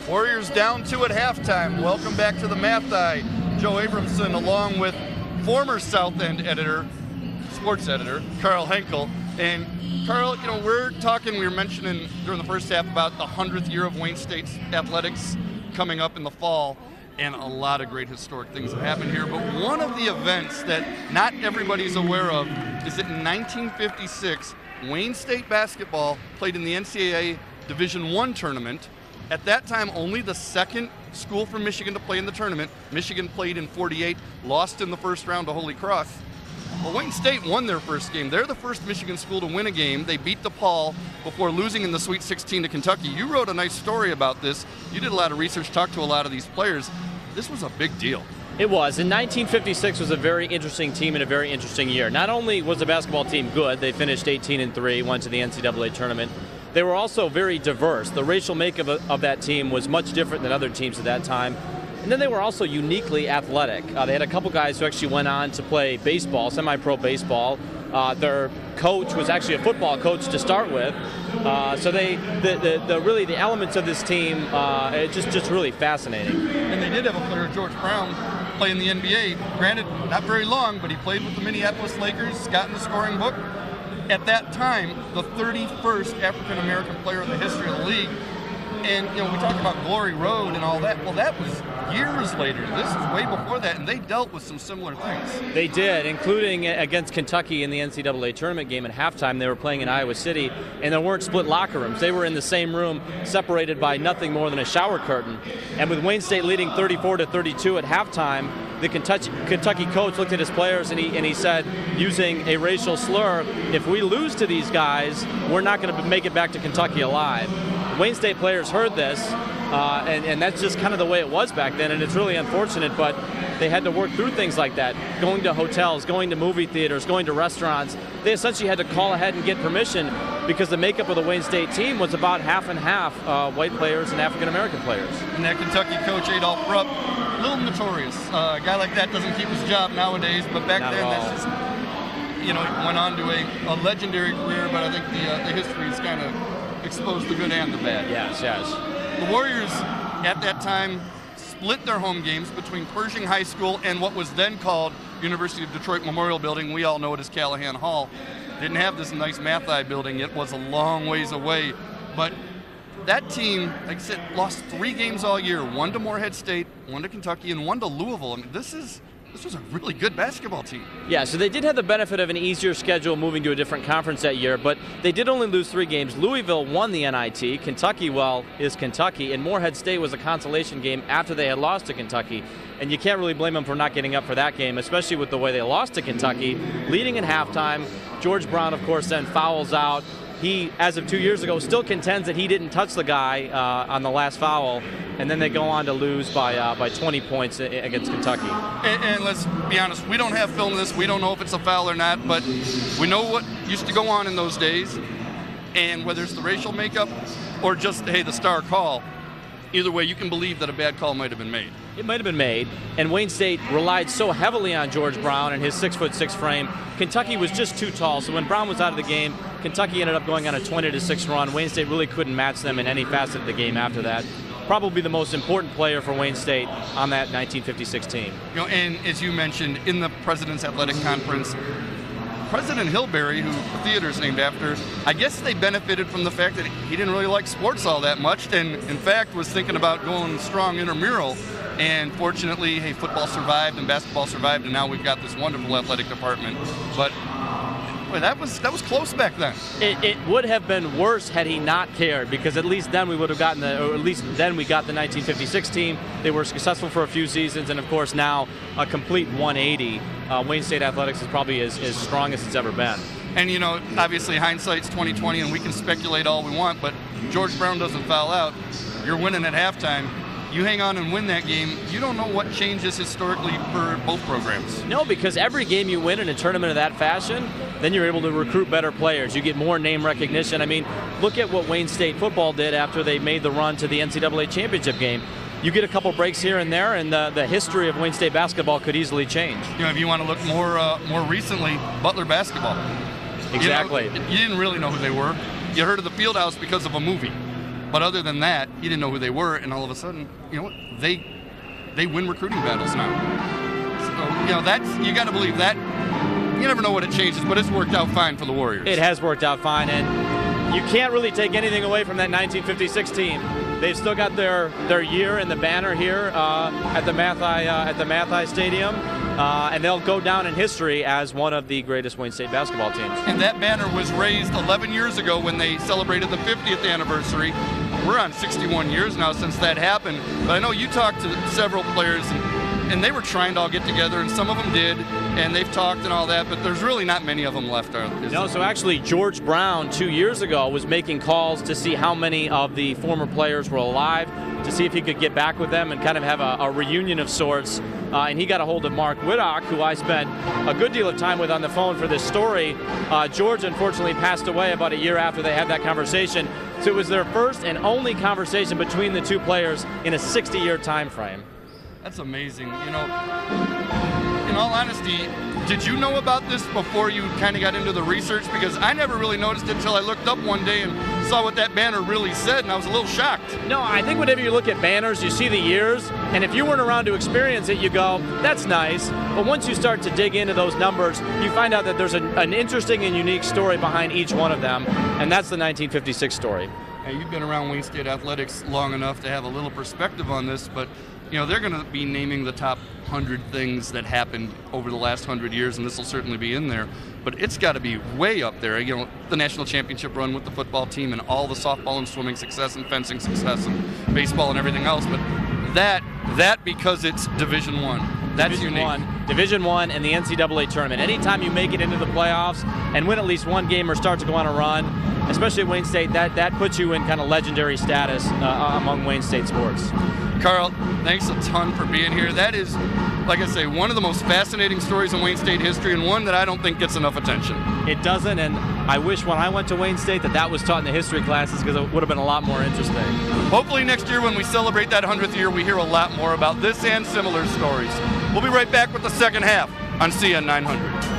Warriors down 2 at halftime. Welcome back to the Math Eye. Joe Abramson, along with former South End editor, sports editor, Karl Henkel. And Karl, we were mentioning during the first half about the 100th year of Wayne State's athletics coming up in the fall, and a lot of great historic things have happened here. But one of the events that not everybody's aware of is that in 1956, Wayne State basketball played in the NCAA Division I tournament. At that time, only the second school from Michigan to play in the tournament. Michigan played in 48, lost in the first round to Holy Cross. Well, Wayne State won their first game. They're the first Michigan school to win a game. They beat DePaul before losing in the Sweet 16 to Kentucky. You wrote a nice story about this. You did a lot of research, talked to a lot of these players. This was a big deal. It was. In 1956 was a very interesting team and a very interesting year. Not only was the basketball team good, they finished 18-3, went to the NCAA tournament. They were also very diverse. The racial makeup of that team was much different than other teams at that time. And then they were also uniquely athletic. They had a couple guys who actually went on to play baseball, semi-pro baseball. Their coach was actually a football coach to start with. So the elements of this team, just really fascinating. And they did have a player, George Brown, play in the NBA. Granted, not very long, but he played with the Minneapolis Lakers, got in the scoring book. At that time, the 31st African-American player in the history of the league. And, we talk about Glory Road and all that. Well, that was years later. This is way before that, and they dealt with some similar things. They did, including against Kentucky in the NCAA tournament game at halftime. They were playing in Iowa City, and there weren't split locker rooms. They were in the same room, separated by nothing more than a shower curtain. And with Wayne State leading 34-32 at halftime, the Kentucky coach looked at his players and he said, using a racial slur, if we lose to these guys, we're not going to make it back to Kentucky alive. Wayne State players heard this, and that's just kind of the way it was back then, and it's really unfortunate, but they had to work through things like that. Going to hotels, going to movie theaters, going to restaurants. They essentially had to call ahead and get permission because the makeup of the Wayne State team was about half and half white players and African-American players. And that Kentucky coach, Adolph Rupp, a little notorious. A guy like that doesn't keep his job nowadays, but back then that's just, went on to a legendary career, but I think the history is kind of exposed the good and the bad. Yes. The Warriors, at that time, split their home games between Pershing High School and what was then called University of Detroit Memorial Building. We all know it as Callahan Hall. Didn't have this nice Math Eye building. It was a long ways away. But that team, like I said, lost 3 games all year. 1 to Morehead State, 1 to Kentucky, and 1 to Louisville. I mean, this was a really good basketball team. Yeah, so they did have the benefit of an easier schedule moving to a different conference that year, but they did only lose 3 games. Louisville won the NIT. Kentucky, is Kentucky, and Morehead State was a consolation game after they had lost to Kentucky. And you can't really blame them for not getting up for that game, especially with the way they lost to Kentucky. Leading in halftime, George Brown, of course, then fouls out. He, as of 2 years ago, still contends that he didn't touch the guy on the last foul, and then they go on to lose by 20 points against Kentucky. And let's be honest, we don't have film of this. We don't know if it's a foul or not, but we know what used to go on in those days, and whether it's the racial makeup or just, hey, the star call, either way, you can believe that a bad call might have been made. It might have been made, and Wayne State relied so heavily on George Brown and his 6'6" frame. Kentucky was just too tall, so when Brown was out of the game, Kentucky ended up going on a 20-6 run. Wayne State really couldn't match them in any facet of the game after that. Probably the most important player for Wayne State on that 1956 team. And as you mentioned, in the President's Athletic Conference, President Hilberry, who the theater is named after, I guess they benefited from the fact that he didn't really like sports all that much, and in fact was thinking about going strong intramural. And fortunately, hey, football survived and basketball survived, and now we've got this wonderful athletic department. But boy, that was close back then. It would have been worse had he not cared, because at least then we would have gotten or at least then we got the 1956 team. They were successful for a few seasons, and of course now a complete 180. Wayne State athletics is probably as strong as it's ever been. And obviously hindsight's 20/20, and we can speculate all we want, but George Brown doesn't foul out. You're winning at halftime. You hang on and win that game, you don't know what changes historically for both programs. No, because every game you win in a tournament of that fashion, then you're able to recruit better players. You get more name recognition. I mean, look at what Wayne State football did after they made the run to the NCAA championship game. You get a couple breaks here and there, and the history of Wayne State basketball could easily change. If you want to look more recently, Butler basketball. Exactly. You didn't really know who they were. You heard of the Fieldhouse because of a movie. But other than that, he didn't know who they were, and all of a sudden, you know what? They win recruiting battles now. So, you got to believe that. You never know what it changes, but it's worked out fine for the Warriors. It has worked out fine, and you can't really take anything away from that 1956 team. They've still got their year in the banner here at the Mathai Stadium, and they'll go down in history as one of the greatest Wayne State basketball teams. And that banner was raised 11 years ago when they celebrated the 50th anniversary. We're on 61 years now since that happened, but I know you talked to several players, and they were trying to all get together, and some of them did, and they've talked and all that, but there's really not many of them left. So actually George Brown 2 years ago was making calls to see how many of the former players were alive, to see if he could get back with them and kind of have a reunion of sorts. And he got a hold of Mark Whittock, who I spent a good deal of time with on the phone for this story. George unfortunately passed away about a year after they had that conversation. So it was their first and only conversation between the two players in a 60-year time frame. That's amazing. In all honesty, did you know about this before you kind of got into the research? Because I never really noticed it until I looked up one day and saw what that banner really said, and I was a little shocked. No, I think whenever you look at banners, you see the years, and if you weren't around to experience it, you go, that's nice. But once you start to dig into those numbers, you find out that there's an interesting and unique story behind each one of them, and that's the 1956 story. Now, you've been around Wayne State athletics long enough to have a little perspective on this, but they're going to be naming the top 100 things that happened over the last 100 years, and this will certainly be in there. But it's got to be way up there. The national championship run with the football team and all the softball and swimming success and fencing success and baseball and everything else. But that because it's Division I. That's unique. Division I and the NCAA tournament. Anytime you make it into the playoffs and win at least one game or start to go on a run, especially at Wayne State, that puts you in kind of legendary status among Wayne State sports. Karl, thanks a ton for being here. That is, like I say, one of the most fascinating stories in Wayne State history, and one that I don't think gets enough attention. It doesn't, and I wish when I went to Wayne State that was taught in the history classes, because it would have been a lot more interesting. Hopefully next year when we celebrate that 100th year, we hear a lot more about this and similar stories. We'll be right back with the second half on CN 900.